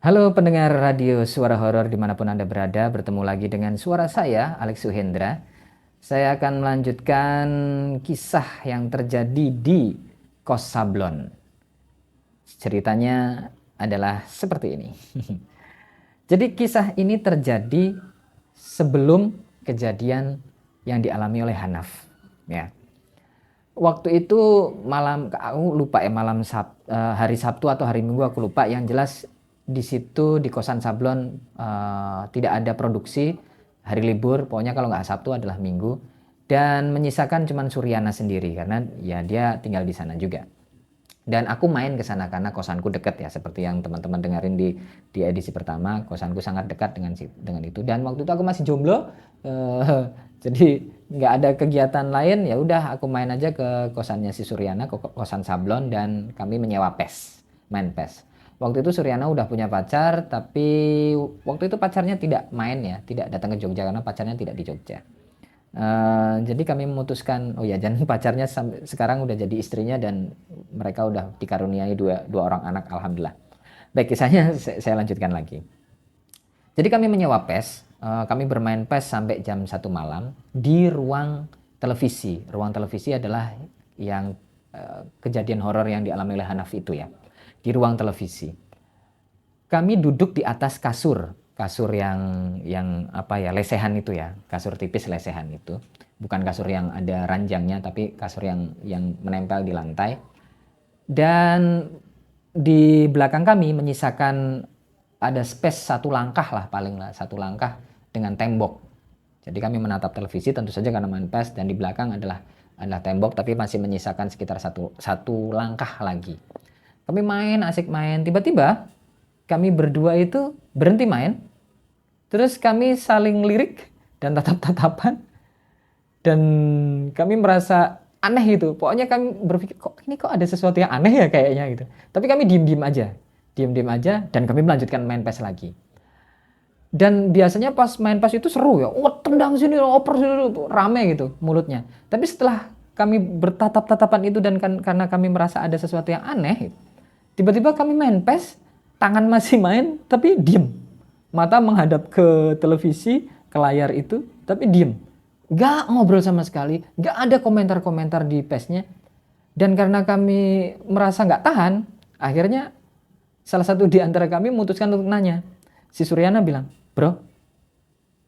Halo pendengar radio Suara Horor dimanapun Anda berada, bertemu lagi dengan suara saya, Alex Suhendra. Saya akan melanjutkan kisah yang terjadi di Kos Sablon. Ceritanya adalah seperti ini. Jadi kisah ini terjadi sebelum kejadian yang dialami oleh Hanaf. Ya. Waktu itu malam, aku lupa ya, hari Sabtu atau hari Minggu aku lupa. Yang jelas di situ di kosan Sablon tidak ada produksi, hari libur. Pokoknya kalau nggak Sabtu adalah Minggu, dan menyisakan cuman Suryana sendiri karena ya dia tinggal di sana juga. Dan aku main ke sana karena kosanku dekat ya, seperti yang teman-teman dengerin di edisi pertama. Kosanku sangat dekat dengan itu, dan waktu itu aku masih jomblo, jadi nggak ada kegiatan lain. Ya udah, aku main aja ke kosannya si Suryana, ke kosan Sablon, dan kami menyewa main PES. Waktu itu Suryana udah punya pacar, tapi waktu itu pacarnya tidak main ya, tidak datang ke Jogja karena pacarnya tidak di Jogja. Jadi kami memutuskan, oh ya, dan pacarnya sekarang udah jadi istrinya, dan mereka udah dikaruniai dua orang anak, alhamdulillah. Baik, kisahnya saya lanjutkan lagi. Jadi kami menyewa PES, kami bermain PES sampai jam 1 malam di ruang televisi. Ruang televisi adalah yang kejadian horor yang dialami oleh Hanaf itu ya. Di ruang televisi. Kami duduk di atas kasur yang apa ya, lesehan itu ya, kasur tipis lesehan itu, bukan kasur yang ada ranjangnya, tapi kasur yang menempel di lantai. Dan di belakang kami menyisakan ada space 1 langkah lah, paling lah 1 langkah dengan tembok. Jadi kami menatap televisi tentu saja karena main PES, dan di belakang adalah tembok, tapi masih menyisakan sekitar satu langkah lagi. Kami main, asik main, tiba-tiba kami berdua itu berhenti main, terus kami saling lirik dan tatap-tatapan, dan kami merasa aneh gitu. Pokoknya kami berpikir, kok ada sesuatu yang aneh ya kayaknya gitu. Tapi kami diem-diem aja, dan kami melanjutkan main PES lagi. Dan biasanya pas main PES itu seru ya, tendang sini, oper sini, rame gitu mulutnya. Tapi setelah kami bertatap-tatapan itu, dan karena kami merasa ada sesuatu yang aneh, tiba-tiba kami main PES, tangan masih main, tapi diem. Mata menghadap ke televisi, ke layar itu, tapi diem. Gak ngobrol sama sekali, gak ada komentar-komentar di PES-nya. Dan karena kami merasa gak tahan, akhirnya salah satu di antara kami memutuskan untuk nanya. Si Suryana bilang, bro,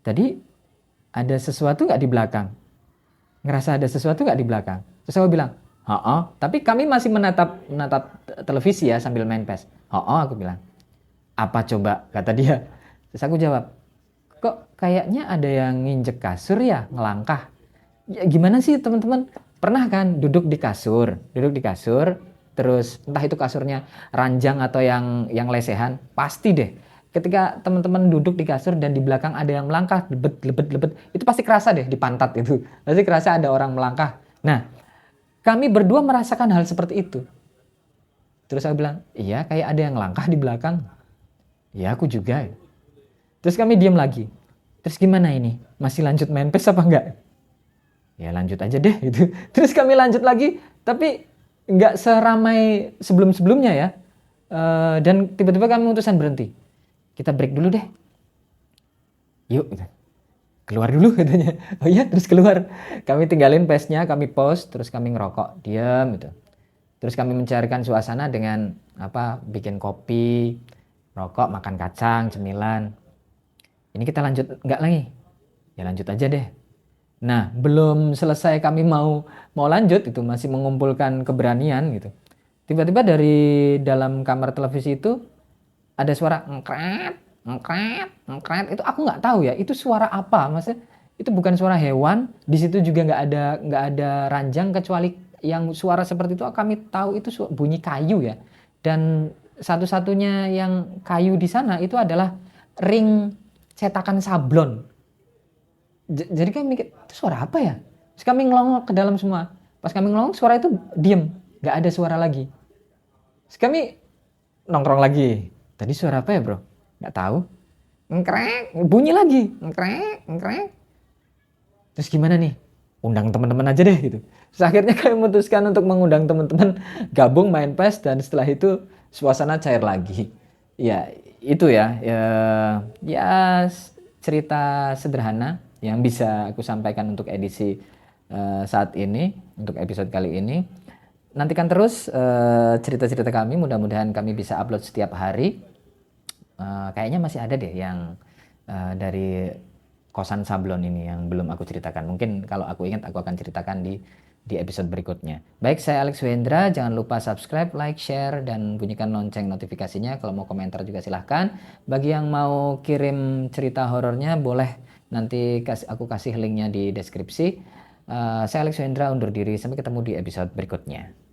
tadi ada sesuatu gak di belakang? Ngerasa ada sesuatu gak di belakang? Terus aku bilang, tapi kami masih menatap televisi ya sambil main PES. Aku bilang. Apa coba, kata dia. Terus aku jawab, kok kayaknya ada yang nginjek kasur ya, ngelangkah. Ya, gimana sih teman-teman? Pernah kan duduk di kasur, terus entah itu kasurnya ranjang atau yang lesehan, pasti deh. Ketika teman-teman duduk di kasur dan di belakang ada yang melangkah, lebet, itu pasti kerasa deh di pantat itu. Pasti kerasa ada orang melangkah. Nah, kami berdua merasakan hal seperti itu. Terus aku bilang, iya kayak ada yang melangkah di belakang. Ya aku juga. Terus kami diam lagi. Terus gimana ini? Masih lanjut main PES apa enggak? Ya lanjut aja deh gitu. Terus kami lanjut lagi, tapi enggak seramai sebelum-sebelumnya ya. Dan tiba-tiba kami memutuskan berhenti. Kita break dulu deh. Yuk gitu. Keluar dulu katanya. Oh iya, terus keluar. Kami tinggalin PES-nya, kami pause, terus kami ngerokok, diam gitu. Terus kami mencarikan suasana dengan bikin kopi, rokok, makan kacang, cemilan. Ini kita lanjut enggak lagi? Ya lanjut aja deh. Nah, belum selesai kami mau lanjut, itu masih mengumpulkan keberanian gitu. Tiba-tiba dari dalam kamar televisi itu ada suara ngkret, ngkret, ngkret. Itu aku nggak tahu ya, itu suara apa? Maksudnya itu bukan suara hewan, di situ juga nggak ada ranjang, kecuali yang suara seperti itu kami tahu itu bunyi kayu ya. Dan satu-satunya yang kayu di sana itu adalah ring cetakan sablon. Jadi kami mikir, itu suara apa ya? Terus kami ngelongok ke dalam semua. Pas kami ngelongok, suara itu diem, nggak ada suara lagi. Terus kami nongkrong lagi. Tadi suara apa ya bro? Nggak tahu. Ngkrek, bunyi lagi. Ngkrek, ngkrek. Terus gimana nih? Undang teman-teman aja deh gitu. Terus akhirnya kami memutuskan untuk mengundang teman-teman gabung main PES, dan setelah itu suasana cair lagi. Ya, itu ya, ya cerita sederhana yang bisa aku sampaikan untuk edisi saat ini, untuk episode kali ini. Nantikan terus cerita-cerita kami, mudah-mudahan kami bisa upload setiap hari. Kayaknya masih ada deh yang dari kosan sablon ini yang belum aku ceritakan. Mungkin kalau aku ingat aku akan ceritakan di episode berikutnya. Baik, saya Alex Wendra. Jangan lupa subscribe, like, share, dan bunyikan lonceng notifikasinya. Kalau mau komentar juga silahkan. Bagi yang mau kirim cerita horornya boleh nanti aku kasih linknya di deskripsi. Saya Alex Wendra undur diri. Sampai ketemu di episode berikutnya.